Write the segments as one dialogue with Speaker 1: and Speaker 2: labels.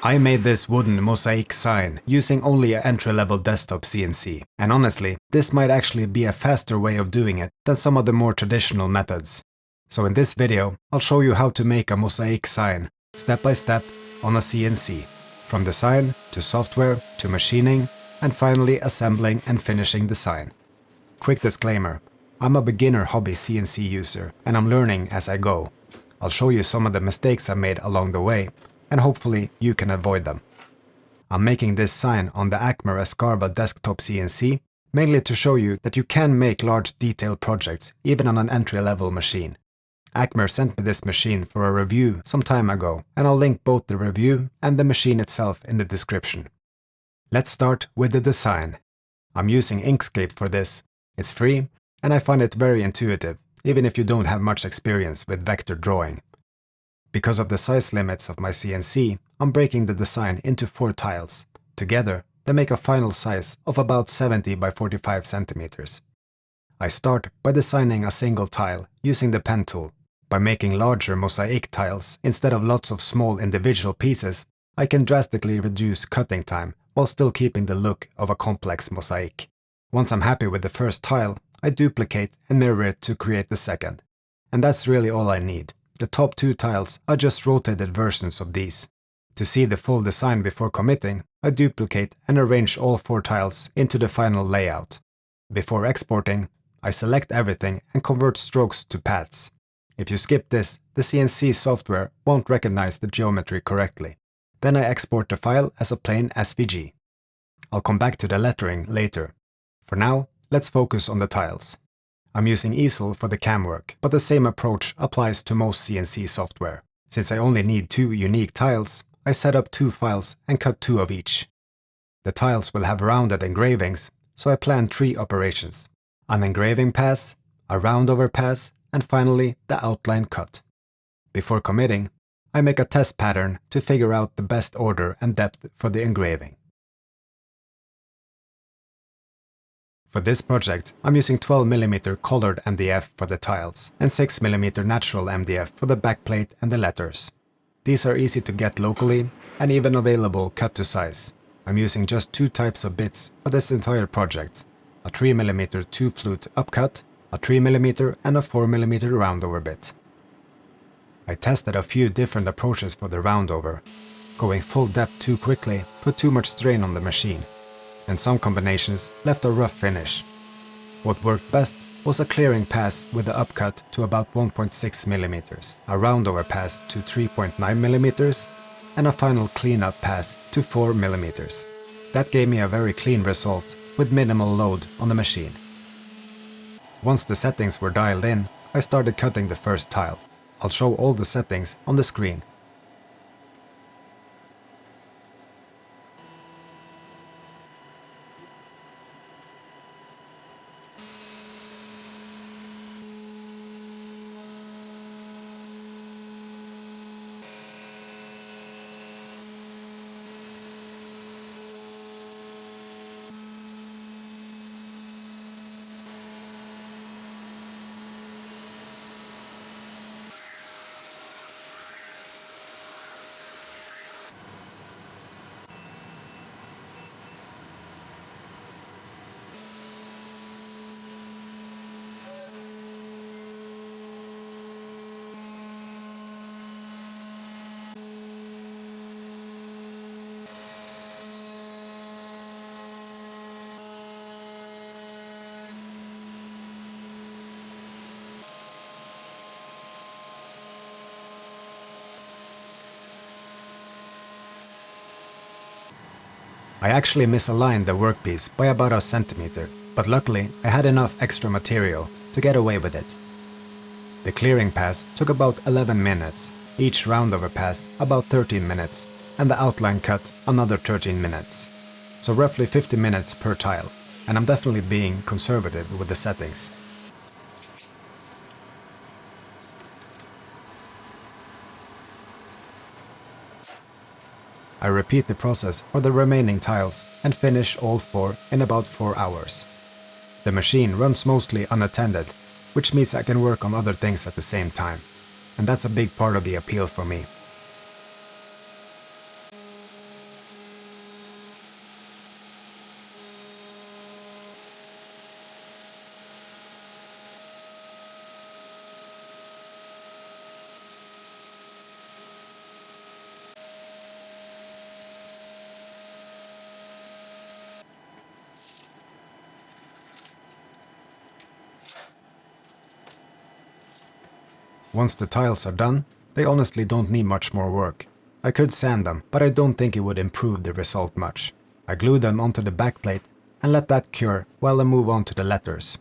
Speaker 1: I made this wooden Mosaic sign using only an entry-level desktop CNC, and honestly, this might actually be a faster way of doing it than some of the more traditional methods. So in this video, I'll show you how to make a Mosaic sign, step by step, on a CNC, from design to software to machining, and finally assembling and finishing the sign. Quick disclaimer, I'm a beginner hobby CNC user, and I'm learning as I go. I'll show you some of the mistakes I made along the way, and hopefully you can avoid them. I'm making this sign on the Acme Escarva desktop CNC, mainly to show you that you can make large detailed projects even on an entry-level machine. Acme sent me this machine for a review some time ago, and I'll link both the review and the machine itself in the description. Let's start with the design. I'm using Inkscape for this. It's free, and I find it very intuitive, even if you don't have much experience with vector drawing. Because of the size limits of my CNC, I'm breaking the design into 4 tiles. Together, they make a final size of about 70 by 45 centimeters. I start by designing a single tile using the pen tool. By making larger mosaic tiles instead of lots of small individual pieces, I can drastically reduce cutting time while still keeping the look of a complex mosaic. Once I'm happy with the first tile, I duplicate and mirror it to create the second. And that's really all I need. The top 2 tiles are just rotated versions of these. To see the full design before committing, I duplicate and arrange all 4 tiles into the final layout. Before exporting, I select everything and convert strokes to paths. If you skip this, the CNC software won't recognize the geometry correctly. Then I export the file as a plain SVG. I'll come back to the lettering later. For now, let's focus on the tiles. I'm using easel for the cam work, but the same approach applies to most CNC software. Since I only need 2 unique tiles, I set up 2 files and cut 2 of each. The tiles will have rounded engravings, so I plan 3 operations: an engraving pass, a roundover pass, and finally the outline cut. Before committing, I make a test pattern to figure out the best order and depth for the engraving. For this project, I'm using 12mm colored MDF for the tiles and 6mm natural MDF for the backplate and the letters. These are easy to get locally and even available cut to size. I'm using just 2 types of bits for this entire project: a 3mm 2-flute upcut, a 3mm and a 4mm roundover bit. I tested a few different approaches for the roundover. Going full depth too quickly put too much strain on the machine, and some combinations left a rough finish. What worked best was a clearing pass with the upcut to about 1.6mm, a roundover pass to 3.9mm, and a final cleanup pass to 4mm. That gave me a very clean result with minimal load on the machine. Once the settings were dialed in, I started cutting the first tile. I'll show all the settings on the screen. I actually misaligned the workpiece by about a centimeter, but luckily I had enough extra material to get away with it. The clearing pass took about 11 minutes, each roundover pass about 13 minutes, and the outline cut another 13 minutes. So roughly 50 minutes per tile, and I'm definitely being conservative with the settings. I repeat the process for the remaining tiles and finish all 4 in about 4 hours. The machine runs mostly unattended, which means I can work on other things at the same time, and that's a big part of the appeal for me. Once the tiles are done, they honestly don't need much more work. I could sand them, but I don't think it would improve the result much. I glue them onto the backplate and let that cure while I move on to the letters.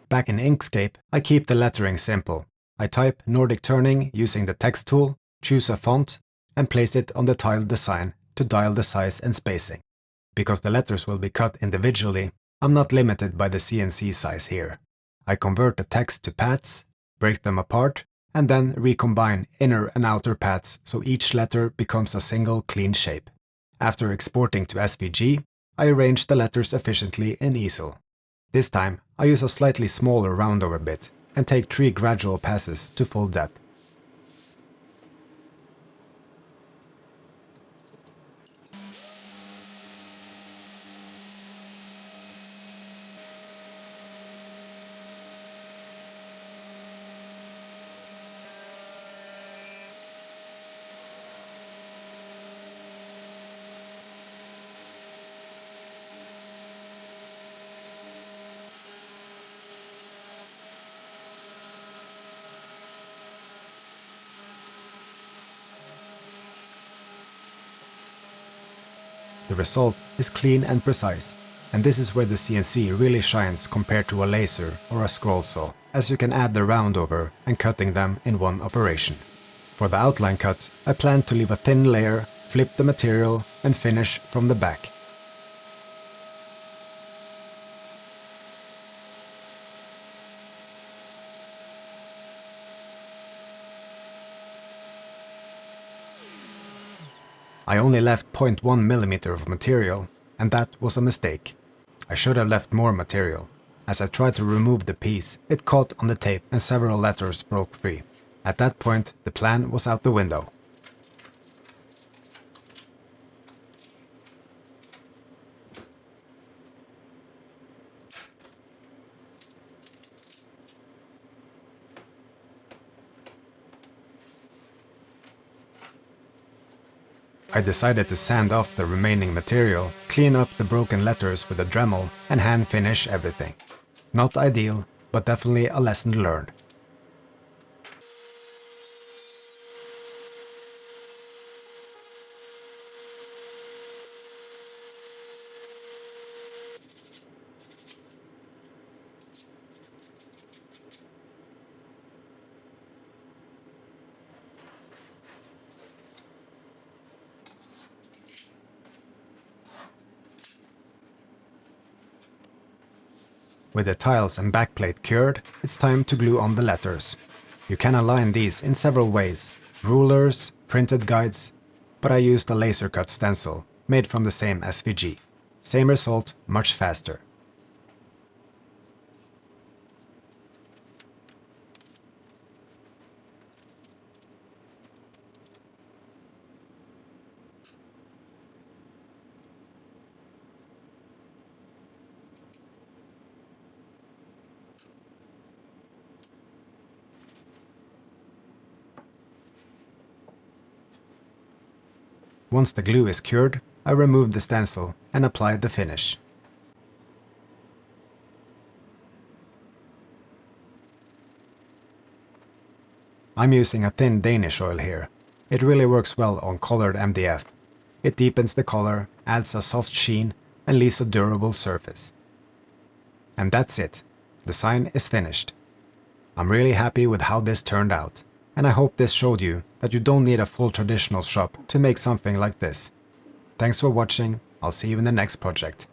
Speaker 1: Back in Inkscape, I keep the lettering simple. I type Nordic Turning using the text tool, choose a font, and place it on the tile design to dial the size and spacing. Because the letters will be cut individually, I'm not limited by the CNC size here. I convert the text to paths, break them apart, and then recombine inner and outer paths so each letter becomes a single clean shape. After exporting to SVG, I arrange the letters efficiently in easel. This time, I use a slightly smaller roundover bit and take 3 gradual passes to full depth. The result is clean and precise, and this is where the CNC really shines compared to a laser or a scroll saw, as you can add the roundover and cutting them in one operation. For the outline cut, I plan to leave a thin layer, flip the material, and finish from the back. I only left 0.1 mm of material, and that was a mistake. I should have left more material. As I tried to remove the piece, it caught on the tape and several letters broke free. At that point, the plan was out the window. I decided to sand off the remaining material, clean up the broken letters with a Dremel, and hand finish everything. Not ideal, but definitely a lesson learned. With the tiles and backplate cured, it's time to glue on the letters. You can align these in several ways: rulers, printed guides, but I used a laser cut stencil made from the same SVG. Same result, much faster. Once the glue is cured, I remove the stencil and apply the finish. I'm using a thin Danish oil here. It really works well on colored MDF. It deepens the color, adds a soft sheen, and leaves a durable surface. And that's it. The sign is finished. I'm really happy with how this turned out, and I hope this showed you that you don't need a full traditional shop to make something like this. Thanks for watching, I'll see you in the next project.